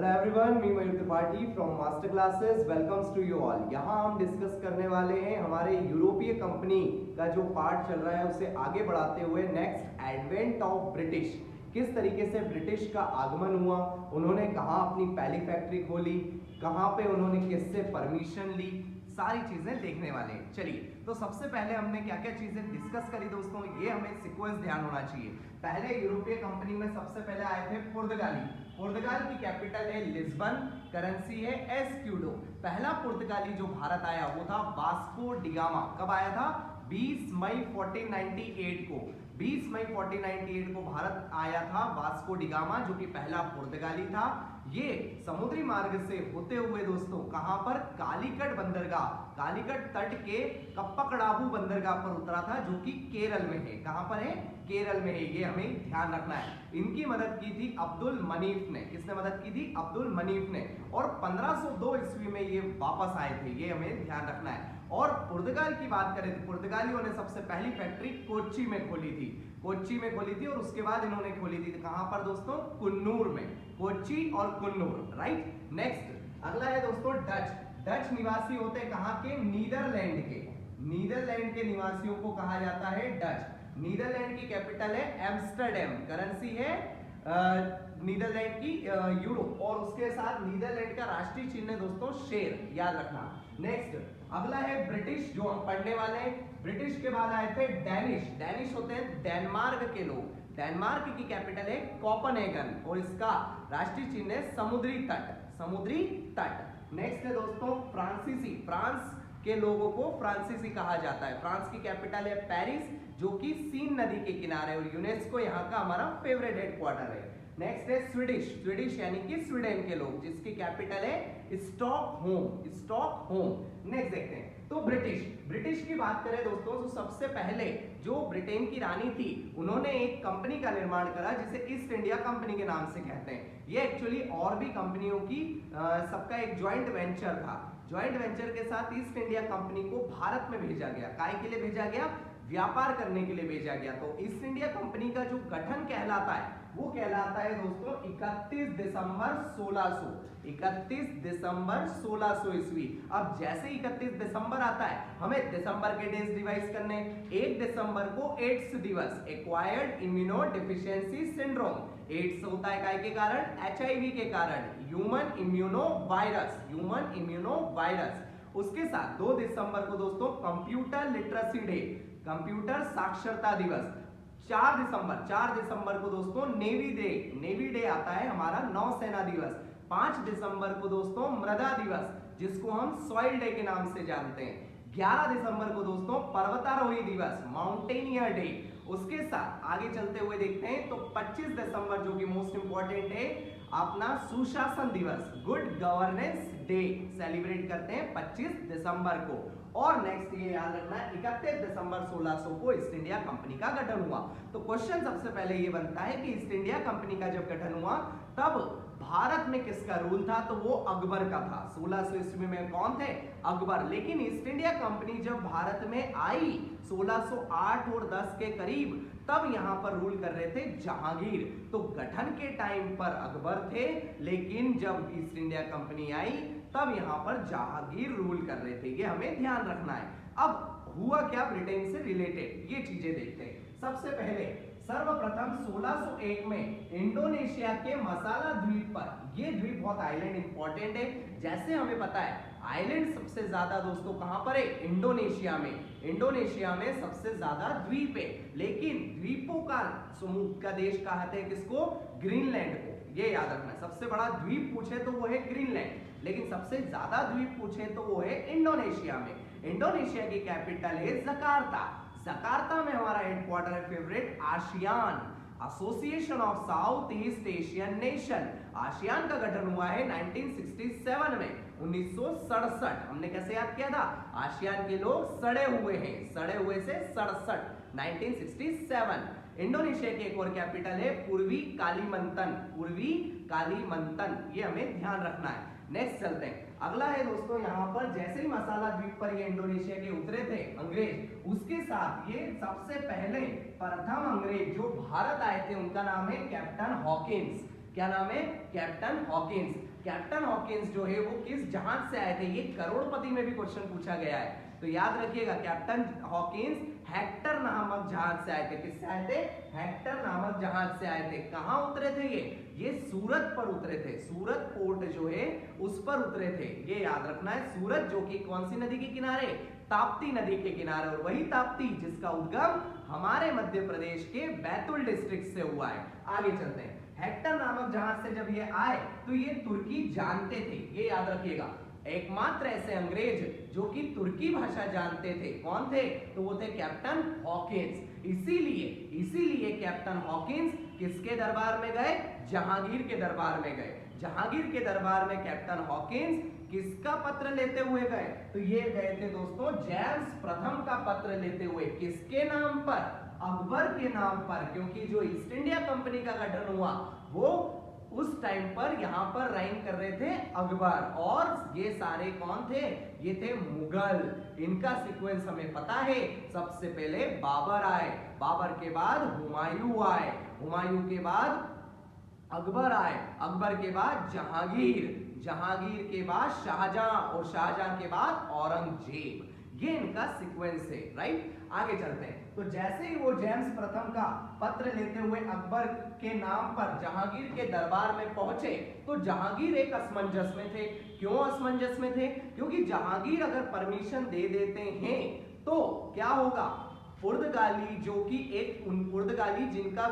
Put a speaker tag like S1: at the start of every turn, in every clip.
S1: Hello everyone, मी Mayur Tripathi from master classes welcomes to you all. यहाँ हम डिस्कस करने वाले हैं हमारे यूरोपीय कंपनी का जो पार्ट चल रहा है उसे आगे बढ़ाते हुए नेक्स्ट एडवेंट ऑफ ब्रिटिश। किस तरीके से ब्रिटिश का आगमन हुआ, उन्होंने कहाँ अपनी पहली फैक्ट्री खोली, कहाँ पे उन्होंने किससे परमिशन ली, सारी चीजें देखने वाले हैं। चलिए, तो सबसे पहले हमने क्या क्या चीजें डिस्कस करी दोस्तों, ये हमें सीक्वेंस ध्यान होना चाहिए। पहले यूरोपीय कंपनी में सबसे पहले आए थे पुर्तगाली। पुर्तगाल की कैपिटल है लिस्बन, करेंसी है एस्क्यूडो। पहला पुर्तगाली जो भारत आया वो था वास्को डिगामा। कब आया था? 20 मई 1498 को। 20 मई 1498 को भारत आया था वास्को डिगामा, जो कि पहला पुर्तगाली था। ये समुद्री मार्ग से होते हुए दोस्तों कहां पर? कालीकट बंदरगाह, कालीकट तट के कप्पकड़ाबू बंदरगाह पर उतरा था, जो कि केरल में है। कहां पर है? केरल में है। ये हमें ध्यान रखना है। इनकी मदद की थी अब्दुल मनीफ ने। किसने मदद की थी? अब्दुल मनीफ ने। और 1502 ईस्वी में ये वापस आए थे, ये हमें ध्यान रखना है। और पुर्तगाल की बात करें तो पुर्तगालियों ने सबसे पहली फैक्ट्री कोच्चि में खोली थी। कोच्चि में खोली थी और उसके बाद इन्होंने खोली थी कहां पर दोस्तों? कुन्नूर में। कोच्चि और कुन्नूर, राइट। नेक्स्ट अगला है दोस्तों डच। डच निवासी होते हैं कहां के? नीदरलैंड के। नीदरलैंड के निवासियों को कहा जाता है डच। नीदरलैंड की कैपिटल है एम्स्टरडेम, करेंसी है नीदरलैंड की यूरो, और उसके साथ नीदरलैंड का राष्ट्रीय चिन्ह है दोस्तों शेर, याद रखना। नेक्स्ट अगला है ब्रिटिश, जो हम पढ़ने वाले हैं। ब्रिटिश के बाद आए थे डैनिश। डैनिश होते हैं डेनमार्क के लोग। डेनमार्क की कैपिटल है कोपेनहेगन और इसका राष्ट्रीय चिन्ह है समुद्री तट, समुद्री तट। नेक्स्ट है दोस्तों फ्रांसीसी। फ्रांस के लोगों को फ्रांसीसी कहा जाता है। फ्रांस की कैपिटल है पेरिस, जो कि सीन नदी के किनारे, और यूनेस्को यहाँ का हमारा फेवरेट हेडक्वार्टर है। नेक्स्ट है स्वीडिश। स्वीडिश यानी कि स्वीडन के लोग, जिसकी कैपिटल है स्टॉकहोम, स्टॉकहोम। नेक्स्ट देखते हैं तो ब्रिटिश। ब्रिटिश की बात करें दोस्तों तो सबसे पहले जो ब्रिटेन की रानी थी उन्होंने एक कंपनी का निर्माण करा जिसे ईस्ट इंडिया कंपनी के नाम से कहते हैं। ये एक्चुअली और भी कंपनियों की सबका एक ज्वाइंट वेंचर था। ज्वाइंट वेंचर के साथ ईस्ट इंडिया कंपनी को भारत में भेजा गया। काय के लिए भेजा गया? व्यापार करने के लिए भेजा गया। तो ईस्ट इंडिया कंपनी का जो गठन कहलाता है वो कहलाता है दोस्तों 31 दिसंबर 1600। 31 दिसंबर 1600 ईस्वी। अब जैसे 31 दिसंबर आता है हमें दिसंबर के डेज रिवाइज करने। 1 दिसंबर को एड्स दिवस, acquired immunodeficiency syndrome. AIDS होता है काय के कारण? HIV के कारण, human immuno virus, human immuno virus. उसके साथ 2 दिसंबर को दोस्तों कंप्यूटर लिटरेसी डे, कंप्यूटर साक्षरता दिवस। 4 दिसंबर को दोस्तों नेवी डे, नेवी डे आता है हमारा नौसेना दिवस। 5 दिसंबर को दोस्तों मृदा दिवस, जिसको हम सॉइल डे के नाम से जानते हैं। 11 दिसंबर को दोस्तों पर्वतारोही दिवस, माउंटेनियर डे। उसके साथ आगे चलते हुए देखते हैं तो 25 दिसंबर जो कि मोस्ट इंपॉर्टेंट है अपना सुशासन दिवस, गुड गवर्नेंस डे सेलिब्रेट करते हैं 25 दिसंबर को। और नेक्स्ट ये याद रखना है 31 दिसंबर 1600 को ईस्ट इंडिया कंपनी का गठन हुआ। तो क्वेश्चन सबसे पहले ये बनता है कि ईस्ट इंडिया कंपनी का जब गठन हुआ तब भारत में किसका रूल था? तो वो अकबर का था। 1600 ईस्वी में कौन थे? अकबर। लेकिन ईस्ट इंडिया कंपनी जब भारत में आई 1608 और 10 के करीब, तब यहां पर रूल कर रहे थे जहांगीर। तो गठन के टाइम पर अकबर थे, लेकिन जब ईस्ट इंडिया कंपनी आई तब यहां पर जहांगीर रूल कर रहे थे। ये हमें ध्यान रखना है। अब हुआ क्या ब्रिटेन से रिलेटेड, ये चीजें देखते हैं। सबसे पहले सर्वप्रथम 1601 में इंडोनेशिया के मसाला द्वीप पर, ये द्वीप बहुत आइलैंड इंपॉर्टेंट है। जैसे हमें पता है आइलैंड सबसे ज्यादा दोस्तों कहां पर है? इंडोनेशिया में। इंडोनेशिया में सबसे ज्यादा द्वीप है, लेकिन द्वीपों का समूह का देश कहते हैं किसको? ग्रीनलैंड को। ये याद रखना है। सबसे बड़ा द्वीप पूछे तो वो है ग्रीनलैंड, लेकिन सबसे ज्यादा द्वीप पूछे तो वो है इंडोनेशिया में। इंडोनेशिया की कैपिटल है जकार्ता। जकार्ता में हमारा हेडक्वार्टर है favourite ASEAN, association of south east Asian nation. ASEAN का गठन हुआ है 1967 में, 1967। हमने कैसे याद किया था? आसियान के लोग सड़े हुए हैं, सड़े हुए से 67, 1967। इंडोनेशिया की एक और कैपिटल है पूर्वी कालीमंतन, पूर्वी कालीमंतन। ये हमें ध्यान रखना है। नेक्स्ट चलते हैं। अगला है दोस्तों यहाँ पर जैसे ही मसाला द्वीप पर ये इंडोनेशिया के उतरे थे अंग्रेज, उसके साथ ये सबसे पहले प्रथम अंग्रेज जो भारत आए थे उनका नाम है कैप्टन हॉकिंस। क्या नाम है? Captain Hawkins. कैप्टन हॉकिंस जो है वो किस जहाज से आए थे, ये करोड़पति में भी क्वेश्चन पूछा गया है। तो याद रखिएगा कैप्टन हॉकिंस हेक्टर नामक जहाज से आए थे। किससे आए थे? हेक्टर नामक जहाज से आए थे। कहां उतरे थे ये सूरत पर उतरे थे। सूरत पोर्ट जो है उस पर उतरे थे, ये याद रखना है। सूरत जो कि कौन सी नदी के किनारे? ताप्ती नदी के किनारे, और वही ताप्ती जिसका उद्गम हमारे मध्य प्रदेश के बैतूल डिस्ट्रिक्ट से हुआ है। आगे चलते हैं। हेक्टर नामक जहाज से जब ये आए तो ये तुर्की जानते थे, ये याद रखिएगा। एकमात्र ऐसे अंग्रेज जो कि तुर्की भाषा जानते थे कौन थे? तो वो थे कैप्टन हॉकिंस। इसीलिए कैप्टन हॉकिंस किसके दरबार में गए? जहांगीर के दरबार में गए। जहांगीर के दरबार में कैप्टन हॉकिंस किसका पत्र लेते हुए गए? तो ये गए थे दोस्तों जेम्स प्रथम का पत्र लेते हुए। किसके नाम पर? अकबर के नाम पर, क्योंकि जो ईस्ट इंडिया कंपनी का गठन हुआ वो उस टाइम पर यहां पर राइन कर रहे थे अकबर, और ये सारे कौन थे? ये थे मुगल। इनका सीक्वेंस हमें पता है। सबसे पहले बाबर आए, बाबर के बाद हुमायूं आए, हुमायूं के बाद अकबर आए, अकबर के बाद जहांगीर, जहांगीर के बाद शाहजहां, और शाहजहां के बाद औरंगजेब। ये इनका सीक्वेंस है, राइट। आगे चलते हैं। तो जैसे ही वो जेम्स प्रथम का पत्र लेते हुए अकबर के नाम पर जहांगीर के दरबार में पहुंचे, तो जहांगीर एक असमंजस में थे। क्यों असमंजस में थे? क्योंकि जहांगीर अगर परमिशन दे देते हैं तो क्या होगा? पुर्तगाली जो कि एक पुर्तगाली जिनका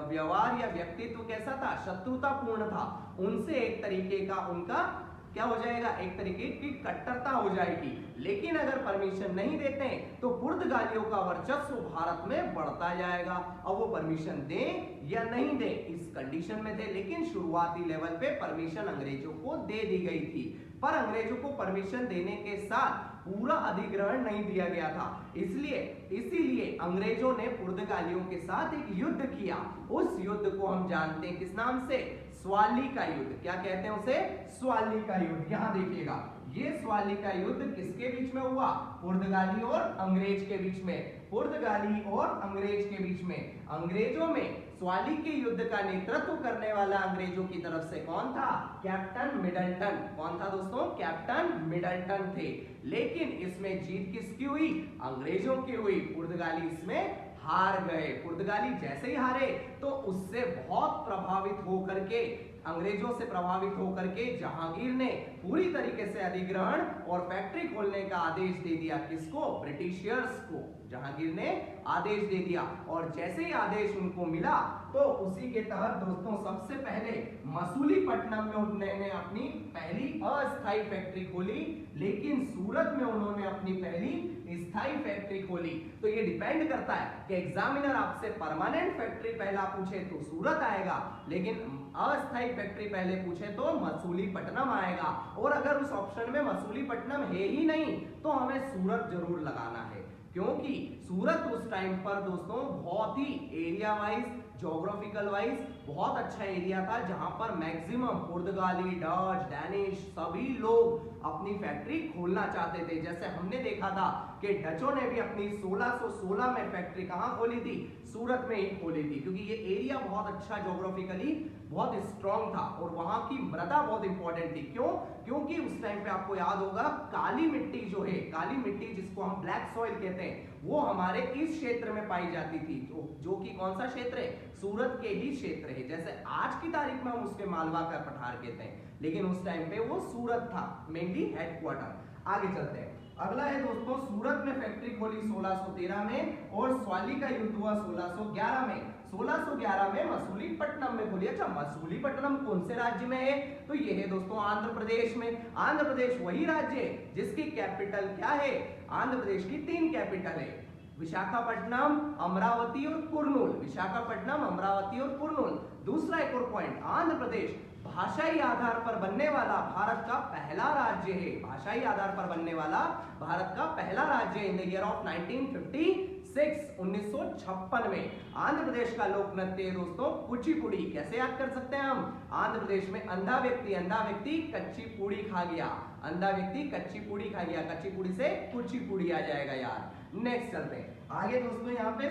S1: व्यवहार या व्यक्तित्व कैसा था? शत्रुतापूर्ण था। उनसे एक तरीके का उनका क्या हो जाएगा? एक तरीके की कट्टरता हो जाएगी। लेकिन अगर परमिशन नहीं देते हैं तो पुर्तगालियों का वर्चस्व भारत में बढ़ता जाएगा। अब वो परमिशन दें या नहीं दें इस कंडीशन में थे, लेकिन शुरुआती लेवल पे परमिशन अंग्रेजों को दे दी गई थी। पर अंग्रेजों को परमिशन देने के साथ पूरा अधिग्रहण नहीं दिया गया था। इसीलिए अंग्रेजों ने पुर्तगालियों के साथ एक युद्ध किया। उस युद्ध को हम जानते हैं किस नाम से? स्वाली का युद्ध। क्या कहते हैं उसे? स्वाली का युद्ध। यहां देखिएगा, ये स्वाली का युद्ध किसके बीच में हुआ? पुर्तगाली और अंग्रेज के बीच में। पुर्तगाली और अंग्रेज के बीच में। अंग्रेजों में स्वाली के युद्ध का नेतृत्व करने वाला अंग्रेजों की तरफ से कौन था? Captain Middleton. कौन था दोस्तों? कैप्टन मिडल्टन थे। लेकिन इसमें जीत किसकी हुई? अंग्रेजों की हुई। पुर्तगाली इसमें हार गए। पुर्तगाली जैसे ही हारे तो उससे बहुत प्रभावित होकर के, अंग्रेजों से प्रभावित होकर के जहांगीर ने पूरी तरीके से अधिग्रहण और फैक्ट्री खोलने का आदेश दे दिया। किसको? ब्रिटिशियर्स को जहांगीर ने आदेश दे दिया। और जैसे ही आदेश उनको मिला तो उसी के तहत दोस्तों सबसे पहले मसूलीपट्टनम में उन्होंने अपनी पहली अस्थायी फैक्ट्री खोली, लेकिन सूरत में उन्होंने अपनी पहली स्थायी फैक्ट्री खोली। तो ये डिपेंड करता है कि एग्जामिनर आपसे परमानेंट फैक्ट्री पहला पूछे तो सूरत आएगा, लेकिन अस्थायी फैक्ट्री पहले पूछे तो मसूलीपट्टनम आएगा। और अगर उस ऑप्शन में मसूलीपट्टनम है ही नहीं तो हमें सूरत जरूर लगाना है, क्योंकि सूरत उस टाइम पर दोस्तों बहुत ही एरिया वाइज, ज्योग्राफिकल वाइज बहुत अच्छा एरिया था, जहां पर मैक्सिमम पुर्तगाली, डच, डैनिश सभी लोग अपनी फैक्ट्री खोलना चाहते थे। जैसे हमने देखा था कि डचों ने भी अपनी 1616 में फैक्ट्री कहां खोली थी? सूरत में ही खोली थी, क्योंकि ये एरिया बहुत अच्छा ज्योग्राफिकली बहुत स्ट्रॉन्ग था और वहां की मृदा बहुत इंपॉर्टेंट थी। क्यों? क्योंकि उस टाइम पे आपको याद होगा काली मिट्टी जो है, काली मिट्टी जिसको हम ब्लैक सॉइल कहते हैं, वो हमारे इस क्षेत्र में पाई जाती थी, जो कि कौन सा क्षेत्र है? सूरत के ही क्षेत्र है। जैसे आज की तारीख में हम उसके मालवा का पठार कहते हैं, लेकिन उस टाइम पे वो सूरत था मेनली हेडक्वार्टर। आगे चलते हैं। अगला है दोस्तों, सूरत में फैक्ट्री खोली 1613 में और स्वाली का युद्ध हुआ 1611 में। 1611 में मसूलीपट्टनम में खोली। अच्छा, मसूलीपट्टनम कौन से राज्य में है? तो ये है दोस्तों आंध्र प्रदेश में। आंध्र प्रदेश वही राज्य है जिसकी कैपिटल क्या है? आंध्र प्रदेश की 3 कैपिटल है, विशाखापट्टनम, अमरावती और कुर्नूल। विशाखापट्टनम, अमरावती और कुर्नूल। दूसरा एक और पॉइंट, आंध्र प्रदेश भाषाई आधार पर बनने वाला भारत का पहला राज्य है। भाषाई आधार पर बनने वाला भारत का पहला राज्य इन द ईयर ऑफ 1956 में। आंध्र प्रदेश का लोक नृत्य है दोस्तों कुचिपुड़ी। कैसे याद कर सकते हैं हम? आंध्र प्रदेश में अंधा व्यक्ति कच्ची पूड़ी खा गया, अंधा व्यक्ति कच्ची पूड़ी खा गया, कच्ची पूड़ी से कुचिपुड़ी आ जाएगा यार। नेक्स्ट चलते हैं आगे दोस्तों। यहाँ पे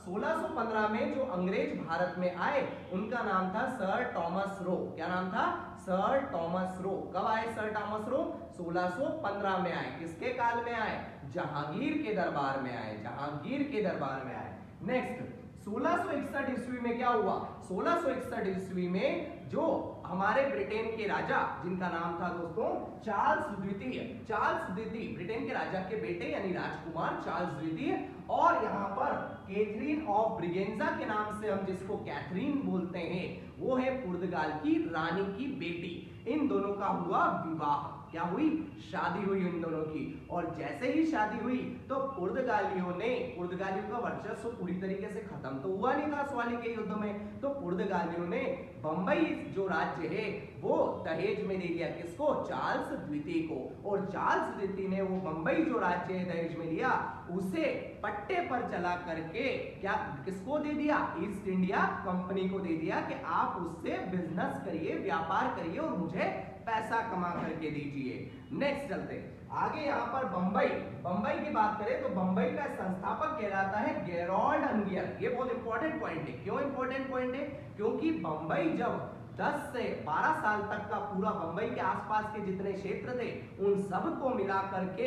S1: 1615 में जो अंग्रेज भारत में आए उनका नाम था सर टॉमस रो। क्या नाम था? Sir Thomas Roe. कब आए सर थॉमस रो? 1615 में आए। किसके काल में आए? जहांगीर के दरबार में आए, जहांगीर के दरबार में आए। नेक्स्ट 1661 ईस्वी में क्या हुआ? 1661 ईस्वी में जो हमारे ब्रिटेन के राजा, जिनका नाम था दोस्तों चार्ल्स द्वितीय, चार्ल्स द्वितीय ब्रिटेन के राजा के बेटे यानी राजकुमार चार्ल्स द्वितीय, और यहाँ पर कैथरीन ऑफ ब्रिगेंजा के नाम से हम जिसको कैथरीन बोलते हैं, वो है पुर्तगाल की रानी की बेटी। इन दोनों का हुआ विवाह। क्या हुई? शादी हुई इन दोनों की। और जैसे ही शादी हुई तो पुर्तगालियों का वर्चस्व पूरी तरीके से खत्म तो हुआ नहीं था अस्वाली के युद्ध में, तो पुर्तगालियों ने बंबई जो राज्य है वो दहेज में दे दिया। किसको? चार्ल्स द्वितीय को। और चार्ल्स द्वितीय ने वो बंबई जो राज्य है दहेज में लिया, उसे पट्टे पर चला करके क्या किसको दे दिया? ईस्ट इंडिया कंपनी को दे दिया कि आप उससे बिजनेस करिए, व्यापार करिए और मुझे पैसा कमा करके दीजिए। नेक्स्ट चलते आगे। यहाँ पर बंबई की बात करें तो बंबई का संस्थापक कहलाता है गेरोल्ड अंगियर। ये बहुत इंपॉर्टेंट पॉइंट है। क्यों इंपॉर्टेंट पॉइंट है? क्योंकि बंबई जब 10 से 12 साल तक का पूरा बंबई के आसपास के जितने क्षेत्र थे उन सबको मिला करके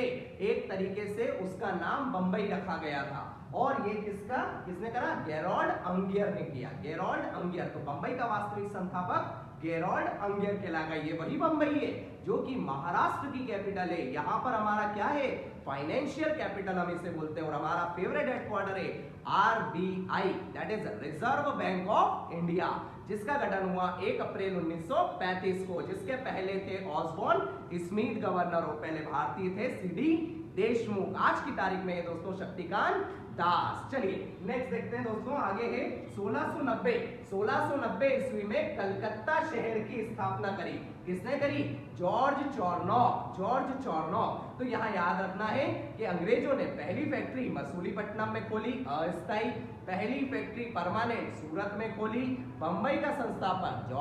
S1: एक तरीके से उसका नाम बंबई रखा गया था। और ये किसने करा? गेरोल्ड अंगियर ने किया। गेरोल्ड अंगियर। तो बंबई का वास्तविक संस्थापक गेरोल्ड अंगियर कहलाएगा। ये वही बंबई है जो कि महाराष्ट्र की कैपिटल है। यहाँ पर हमारा क्या है? फाइनेंशियल कैपिटल हम इसे बोलते हैं। और हमारा फेवरेट हेडक्वार्टर है RBI, that is reserve bank of India, जिसका गठन हुआ 1 अप्रैल 1935 को। जिसके पहले थे ऑसबॉर्न स्मिथ गवर्नर, और पहले भारतीय थे CD देशमुख। आज की तारीख में है दोस्तों शक्तिकांत दास। चलिए नेक्स्ट देखते हैं दोस्तों। आगे है 1690 ईस्वी में कलकत्ता शहर की स्थापना करी। किसने करी? जॉर्ज चॉर्नॉक। तो यहाँ याद रखना है कि अंग्रेजों ने पहली फैक्ट्री मसूलीपट्टनम में खोली अस्थायी, पहली फैक्ट्री परमानेंट सूरत में खोली। बंबई का संस्थापक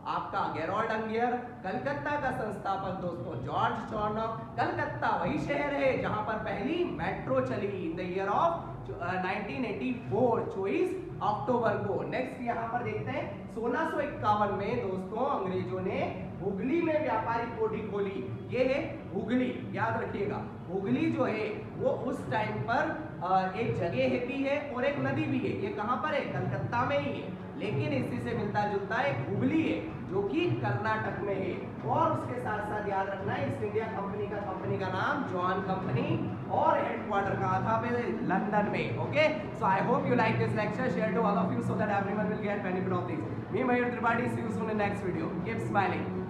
S1: आपका गेरोल्ड अंगियर, कलकत्ता का संस्थापक दोस्तों जॉर्ज चॉर्नॉक। कलकत्ता वही शहर है जहां पर पहली मेट्रो चली इन द ईयर ऑफ 1984, 24 अक्टूबर को। नेक्स्ट यहाँ पर देखते हैं 1651 में दोस्तों अंग्रेजों ने हुगली में व्यापारिक कोठी खोली। ये है हुगली, याद रखिएगा। हुगली जो है वो उस टाइम पर एक जगह भी है और एक नदी भी है। ये कहां पर है? कलकत्ता में ही है, लेकिन इसी से मिलता जुलता एक हुगली है जो कि कर्नाटक में है। और उसके साथ साथ याद रखना है ईस्ट इंडिया कंपनी का नाम जॉन कंपनी, और हेडक्वार्टर कहाँ था? लंदन में। Okay, so I hope you like this lecture, share to all of you so that everyone will get benefit of this. Me Mayur Tripathi, see you soon in next video. Keep smiling.